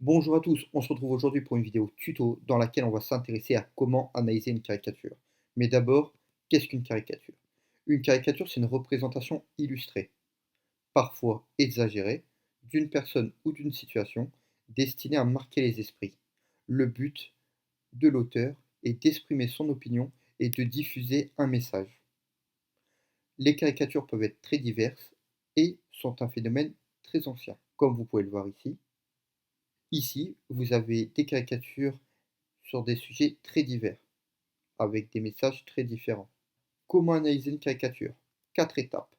Bonjour à tous, on se retrouve aujourd'hui pour une vidéo tuto dans laquelle on va s'intéresser à comment analyser une caricature. Mais d'abord, qu'est-ce qu'une caricature? Une caricature, c'est une représentation illustrée, parfois exagérée, d'une personne ou d'une situation destinée à marquer les esprits. Le but de l'auteur est d'exprimer son opinion et de diffuser un message. Les caricatures peuvent être très diverses et sont un phénomène très ancien, comme vous pouvez le voir ici. Ici, vous avez des caricatures sur des sujets très divers, avec des messages très différents. Comment analyser une caricature? 4 étapes.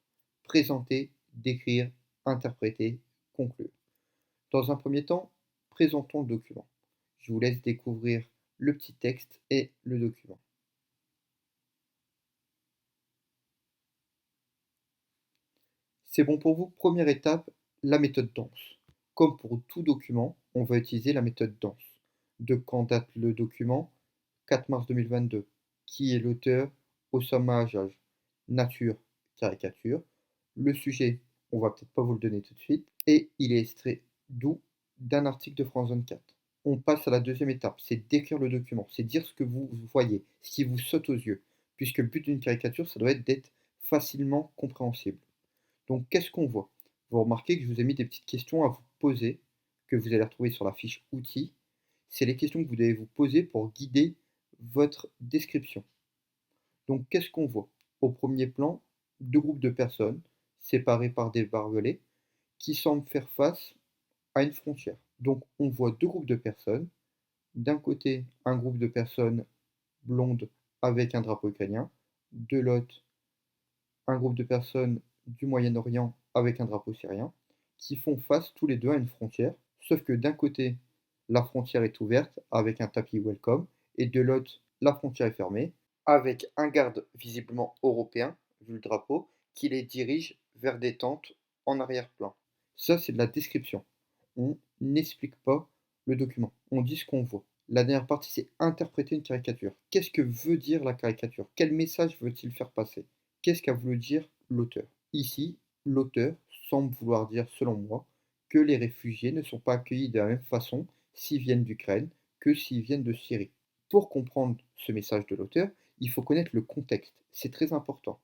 Présenter, décrire, interpréter, conclure. Dans un premier temps, présentons le document. Je vous laisse découvrir le petit texte et le document. C'est bon pour vous? Première étape, la méthode Danse. Comme pour tout document, on va utiliser la méthode Danse. De quand date le document? 4 mars 2022. Qui est l'auteur? Osama Hajjaj. Nature, caricature. Le sujet, on va peut-être pas vous le donner tout de suite. Et il est extrait d'où? D'un article de France 24. On passe à la deuxième étape, c'est d'écrire le document, c'est dire ce que vous voyez, ce qui vous saute aux yeux, puisque le but d'une caricature, ça doit être d'être facilement compréhensible. Donc, qu'est-ce qu'on voit? Vous remarquez que je vous ai mis des petites questions à vous poser, que vous allez retrouver sur la fiche outils. C'est les questions que vous devez vous poser pour guider votre description. Donc, qu'est-ce qu'on voit? Au premier plan, deux groupes de personnes séparés par des barbelés qui semblent faire face à une frontière. Donc, on voit deux groupes de personnes. D'un côté, un groupe de personnes blondes avec un drapeau ukrainien. De l'autre, un groupe de personnes du Moyen-Orient avec un drapeau syrien, qui font face tous les deux à une frontière, sauf que d'un côté, la frontière est ouverte avec un tapis welcome, et de l'autre, la frontière est fermée, avec un garde visiblement européen, vu le drapeau, qui les dirige vers des tentes en arrière-plan. Ça, c'est de la description. On n'explique pas le document, on dit ce qu'on voit. La dernière partie, c'est interpréter une caricature. Qu'est-ce que veut dire la caricature? Quel message veut-il faire passer? Qu'est-ce qu'a voulu dire l'auteur? Ici, l'auteur semble vouloir dire, selon moi, que les réfugiés ne sont pas accueillis de la même façon s'ils viennent d'Ukraine que s'ils viennent de Syrie. Pour comprendre ce message de l'auteur, il faut connaître le contexte. C'est très important.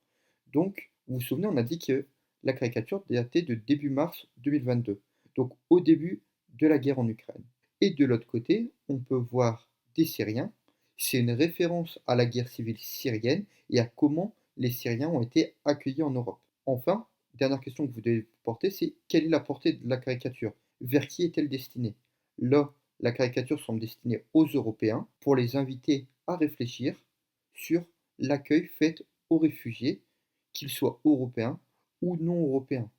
Donc, vous vous souvenez, on a dit que la caricature datait de début mars 2022, donc au début de la guerre en Ukraine. Et de l'autre côté, on peut voir des Syriens. C'est une référence à la guerre civile syrienne et à comment les Syriens ont été accueillis en Europe. Enfin, dernière question que vous devez vous porter, c'est quelle est la portée de la caricature? Vers qui est-elle destinée? Là, la caricature semble destinée aux Européens pour les inviter à réfléchir sur l'accueil fait aux réfugiés, qu'ils soient européens ou non européens.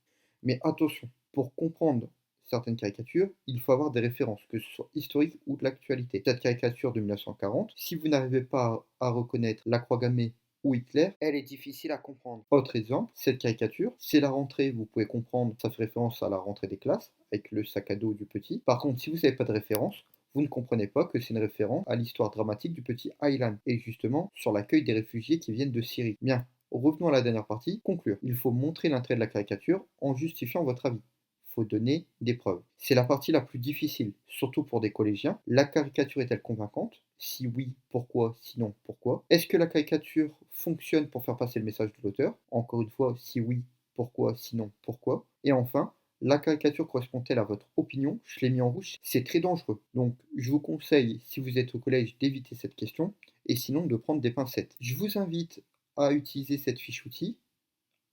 Mais attention, pour comprendre certaines caricatures, il faut avoir des références, que ce soit historiques ou de l'actualité. Cette caricature de 1940, si vous n'arrivez pas à reconnaître la croix gammée ou Hitler, elle est difficile à comprendre. Autre exemple, cette caricature, c'est la rentrée, vous pouvez comprendre, ça fait référence à la rentrée des classes, avec le sac à dos du petit. Par contre, si vous n'avez pas de référence, vous ne comprenez pas que c'est une référence à l'histoire dramatique du petit Aylan, et justement sur l'accueil des réfugiés qui viennent de Syrie. Bien, revenons à la dernière partie, conclure. Il faut montrer l'intérêt de la caricature en justifiant votre avis. Il faut donner des preuves. C'est la partie la plus difficile, surtout pour des collégiens. La caricature est-elle convaincante? Si oui, pourquoi? Sinon, pourquoi? Est-ce que la caricature fonctionne pour faire passer le message de l'auteur? Encore une fois, si oui, pourquoi? Sinon, pourquoi? Et enfin, la caricature correspond-elle à votre opinion? Je l'ai mis en rouge, c'est très dangereux. Donc, je vous conseille, si vous êtes au collège, d'éviter cette question et sinon de prendre des pincettes. Je vous invite à utiliser cette fiche outil,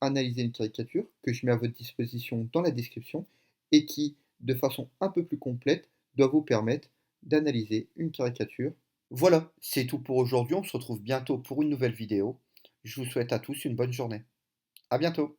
analyser une caricature, que je mets à votre disposition dans la description et qui, de façon un peu plus complète, doit vous permettre d'analyser une caricature. Voilà, c'est tout pour aujourd'hui. On se retrouve bientôt pour une nouvelle vidéo. Je vous souhaite à tous une bonne journée. À bientôt!